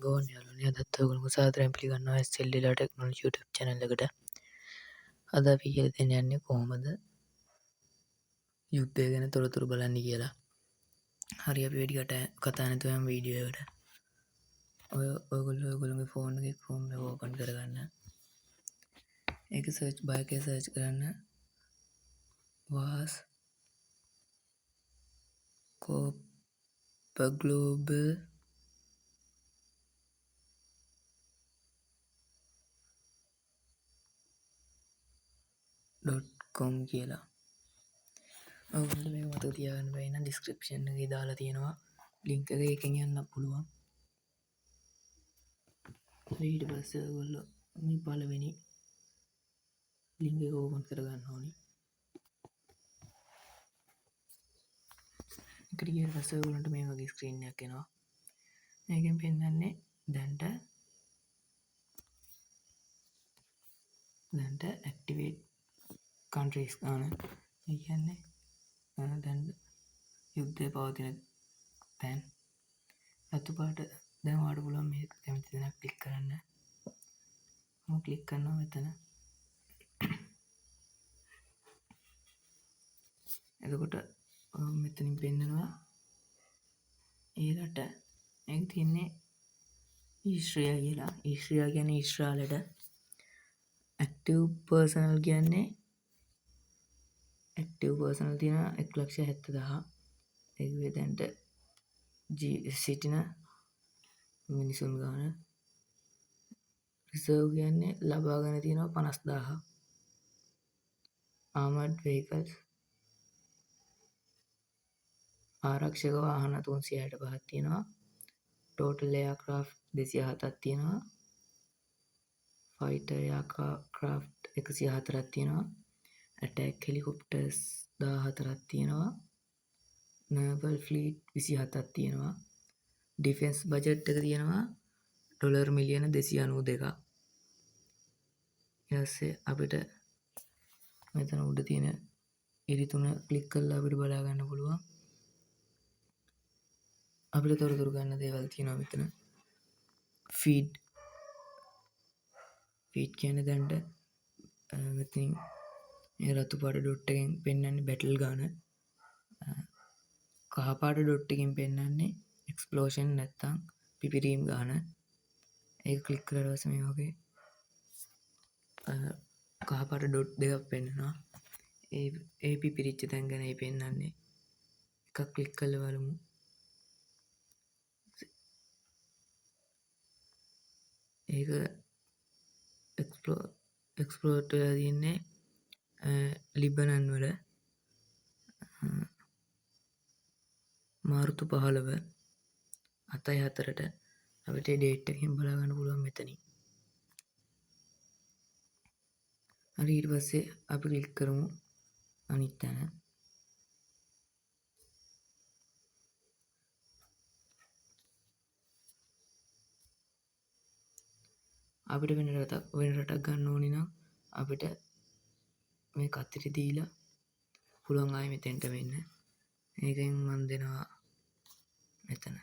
අයිබෝන් යාළුවනේ අදත් ඔයගොල්ලෝ සාදරයෙන් පිළිගන්නවා SLDලා ටෙක්නොලොජි YouTube channel එකට. අද අපි කියලා දෙන්න යන්නේ කොහොමද යුද්ධය ගැන තොරතුරු බලන්නේ කියලා. හරි අපි වැඩි කතා නැතුව යමු වීඩියෝ එකට. ඔයගොල්ලෝගේ ෆෝන් එකේ Chrome එක ඕපන් කරගන්න. ඒක සර්ච් බාර් එකේ සර්ච් කරන්න was Copper Global .com කියලා. ඔයගොල්ලෝ මේක මතක තියාගන්න බැරි නම් description එකේ දාලා තියෙනවා link එක එකෙන් යන්න පුළුවන්. ඊට පස්සේ ඔයගොල්ලෝ මේ පළවෙනි link එක ඕපන් කරගන්න ඕනේ. ඒකට ගියාට පස්සේ ඔයගොල්ලන්ට මේ වගේ screen එකක් එනවා. මේකෙන් පෙන්නන්නේ දැන්ට activate countries ගන්න. ඒ කියන්නේ දැන් යුද්ධය පවතින තැන් රතු පාට දැන් ඔයාලට පුළුවන් මේ කැමති තැනක් ක්ලික් කරන්න. මම ක්ලික් කරනවා මෙතන. එතකොට මෙතනින් පෙන්නනවා ඒ රට ඒක තියෙන්නේ ඊශ්‍රායල් කියලා. ඊශ්‍රායල් කියන්නේ ඊශ්‍රායලට active personnel කියන්නේ active personnel තියෙනවා 1,70,000. ඒක දැන්ට සිටින මිනිසුන් ගාන. රිසර්ව් කියන්නේ ලබාගෙන තියෙනවා 50,000. armored vehicles ආරක්ෂක වාහන 365ක් තියෙනවා. total aircraft 207ක් තියෙනවා. fighter aircraft 104ක් තියෙනවා. attack helicopters 14ක් තියෙනවා. naval fleet 27ක් තියෙනවා. defense budget එක තියෙනවා ඩොලර් මිලියන 292ක්. ඊපස්සේ අපිට මෙතන උඩ තියෙන ඉරි තුන ක්ලික් කරලා අපිට බලා ගන්න පුළුවන්. අපිට තොරතුරු ගන්න දේවල් තියෙනවා මෙතන. feed කියන්නේ දැන්ට මෙතනින් මේ රතු පාට ඩොට් එකෙන් පෙන්වන්නේ බැටල් ගාන. කහ පාට ඩොට් එකෙන් පෙන්වන්නේ එක්ස්ප්ලෝෂන් නැත්තම් පිපිරීම් ගාන. ඒක ක්ලික් කරලා පස්සේ මේ වගේ කහ පාට ඩොට් දෙකක් පෙන්වනවා. ඒ පිපිරිච්ච තැන් ගැනයි පෙන්වන්නේ. එකක් ක්ලික් කරලා බලමු. ඒක එක්ස්ප්ලෝට් වෙලා තියෙන්නේ ලිබනන් වල මාර්තු 15 7:04ට අපිට ඩේට් එකකින් බලා ගන්න පුළුවන් මෙතනින්. හරි ඊට පස්සේ අපි ක්ලික් කරමු අනිත් තැන. අපිට වෙන රටක් ගන්න ඕනේ නම් අපිට මේ කතිරි දීලා පුළුවන් ආයෙ මෙතෙන්ට වෙන්න. ඒකෙන් මම දෙනවා මෙතන.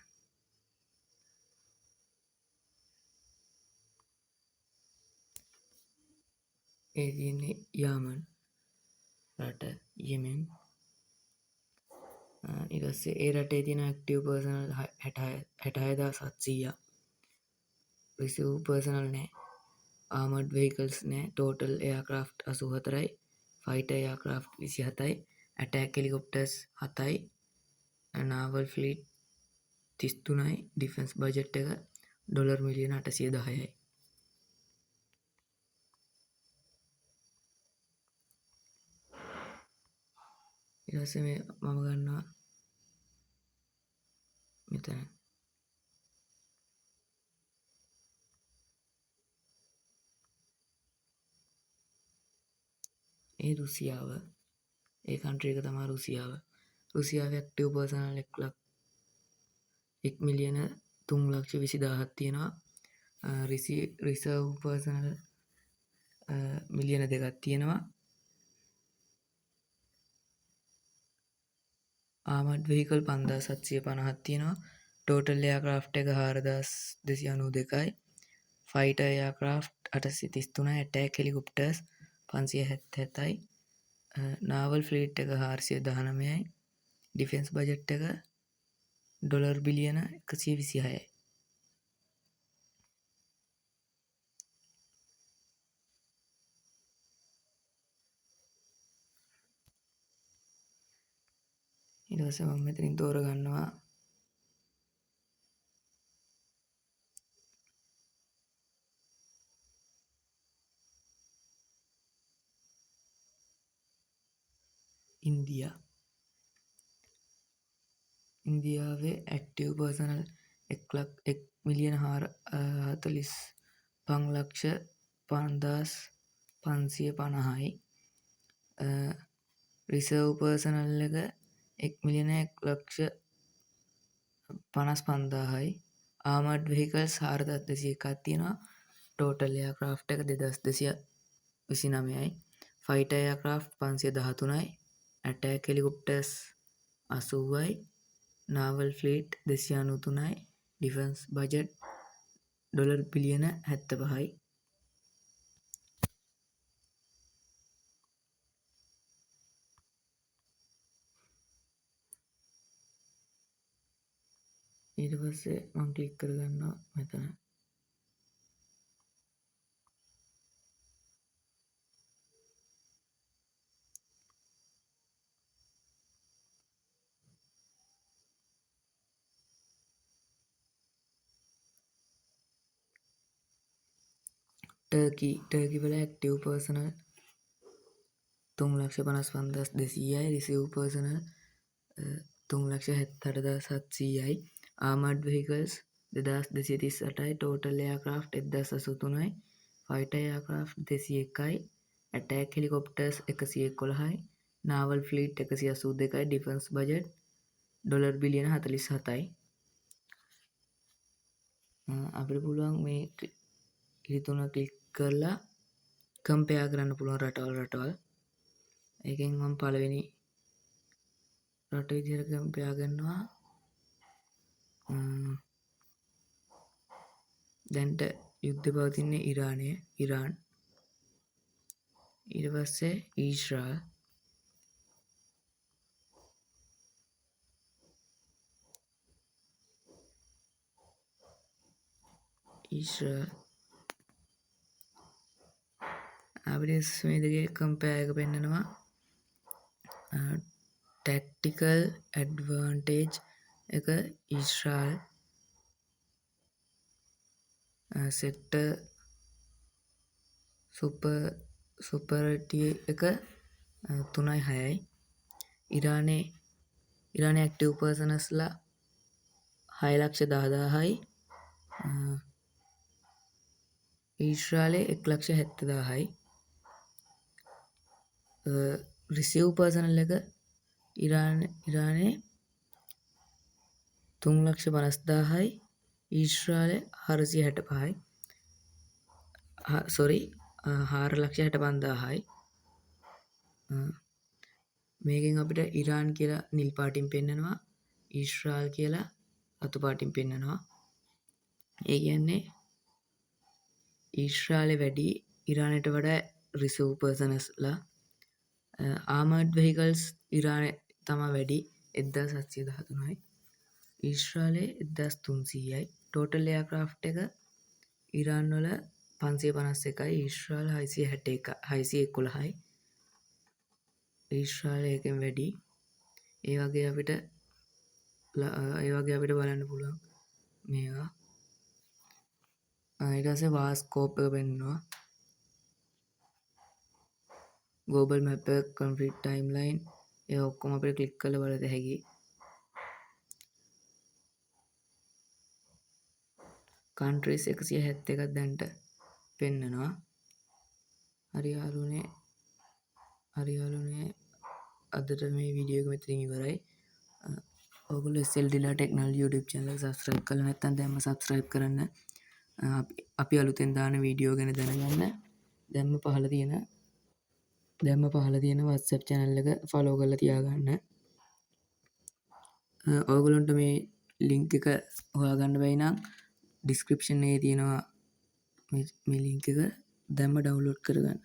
ඒ තියෙන්නේ යාමන් රට යෙමෙන්. ඊට පස්සේ ඒ රටේ තියෙන ඇක්ටිව් පර්සනල් 66,700ක්. රිසර්ව් පර්සනල් නෑ. ආමඩ් වෙහිකල්ස් නෑ. ටෝටල් එයාක්‍රාෆ්ට් 84යි. ෆයිටර් එයාක්‍රාෆ්ට් 27යි. ඇටැක් හෙලිකොප්ටර්ස් 7යි. නාවල් ෆ්ලීට් 33යි. ඩිෆෙන්ස් බජට් එක ඩොලර් මිලියන 810යි. ඊට පස්සේ මේ මම ගන්නවා මෙතන. ඒ රුසියාව. ඒ කන්ට්‍රි එක තමයි රුසියාව. රුසියාවේ ඇක්ටිව් පර්සනල් 1 මිලියන 3,20,000ක් තියෙනවා. රිසර්ව් පර්සනල් මිලියන 2ක් තියෙනවා. ආමඩ් වෙහිකල් 5,750ක් තියෙනවා. ටෝටල් එයාක්‍රාෆ්ට් එක 4292යි. ෆයිටර් එයාක්‍රාෆ්ට් 833යි. ඇටැක් හෙලිකොප්ටර්ස් 577යි. නාවල් ෆ්ලීට් එක 419යි. ඩිෆෙන්ස් බජට් එක ඩොලර් බිලියන 126යි. ඊට පස්සේ මම මෙතනින් තෝරගන්නවා ඉන්දියාවේ ඇක්ටිව් පර්සනල් 1,45,550,550යි. රිසර්ව් පර්සනල් එක 1,55,500,යි. ආමඩ් වෙහිකල්ස් 4,201ක් තියෙනවා. ටෝටල් එයාක්‍රාෆ්ට් එක 2,229යි. ෆයිටර් එයාක්‍රාෆ්ට් 513යි. ඇටැක් හෙලිකොප්ටර්ස් 80යි. නාවල් ෆ්ලීට් 293යි. ඩිෆෙන්ස් බජට් ඩොලර් බිලියන 75යි. ඊට පස්සේ මම ක්ලික් කරගන්නවා මෙතන. ටර්කි වල ඇක්ටිව් පර්සනල් 3,55,200යි. රිසීව් පර්සනල් 3,78,700යි. ආමඩ් වෙහිකල්ස් 2,238යි. ටෝටල් එයාක්‍රාෆ්ට් 1,083යි. ෆයිටර් එයාක්‍රාෆ්ට් 201යි. ඇටැක් හෙලිකොප්ටර්ස් 111යි. නාවල් ෆ්ලීට් 182යි. ඩිෆෙන්ස් බජට් ඩොලර් බිලියන 47යි. අපිට පුළුවන් මේ ඉතුන ක්ලික් කරලා කම්පෙයාර් කරන්න පුළුවන් රටවල්. ඒකෙන් මම පළවෙනි රට විදිහට කම්පෙයාර් කරනවා. දැන්ට යුද්ධ පවතින්නේ ඉරාන්. ඊට පස්සේ ඊශ්‍රායල්. අපිට මේ දෙකේ කම්පෙයාර් එක පෙන්නනවා. ටැක්ටිකල් ඇඩ්වාන්ටේජ් එක ඊශ්‍රායල්. සෙක්ටර් සුපරිටි එක 3.6යි. ඉරානයේ ඇක්ටිව් පර්සනස්ලා 6,10,000යි. ඊශ්‍රායලයේ 1,70,000යි. රිසීව් පර්සනල් එක ඉරානයේ 3,50,000යි. ඊශ්‍රායලයේ 465යි. 4,65,000යි. මේකෙන් අපිට ඉරාන් කියලා නිල් පාටින් පෙන්නනවා. ඊශ්‍රායල් කියලා රතු පාටින් පෙන්නනවා. ඒ කියන්නේ ඊශ්‍රායලේ වැඩි ඉරානයට වඩා රිසර්ව් පර්සනස්ලා. ආමර්ඩ් වෙහිකල්ස් ඉරානයේ තමා වැඩි 1,713යි. ඊශ්‍රායලයේ 1,300යි. ටෝටල් එයාක්‍රාෆ්ට් එක ඉරාන් වල 551යි. ඊශ්‍රායල 611යි. ඊශ්‍රායල එකෙන් වැඩි. ඒ වගේ අපිට බලන්න පුළුවන් මේවා. ඊට පස්සේ වාස්කෝප් එක පෙන්නනවා. ග්ලෝබල් මැප් එක, කොන්ෆ්ලික්ට් ටයිම්ලයින් ඒ ඔක්කොම අපිට ක්ලික් කරලා බලන්න හැකියි. කන්ට්‍රීස් 171ක් දැන්ට පෙන්නනවා. හරි යාළුවනේ අදට මේ වීඩියෝ එක මෙතනින් ඉවරයි. ඔයගොල්ලෝ SLDලා ටෙක්නොලොජි YouTube channel එක subscribe කරලා නැත්නම් දැන්ම subscribe කරන්න. අපි අලුතෙන් දාන වීඩියෝ ගැන දැනගන්න දැන්ම පහළ තියෙන WhatsApp channel එක follow කරලා තියාගන්න. ඔයගොල්ලන්ට මේ ලිංක් එක හොයාගන්න බැයි නම් ඩිස්ක්‍රිප්ෂන් එකේ තියෙනවා මේ ලිංක් එක දැම්ම ඩවුන්ලෝඩ් කරගන්න.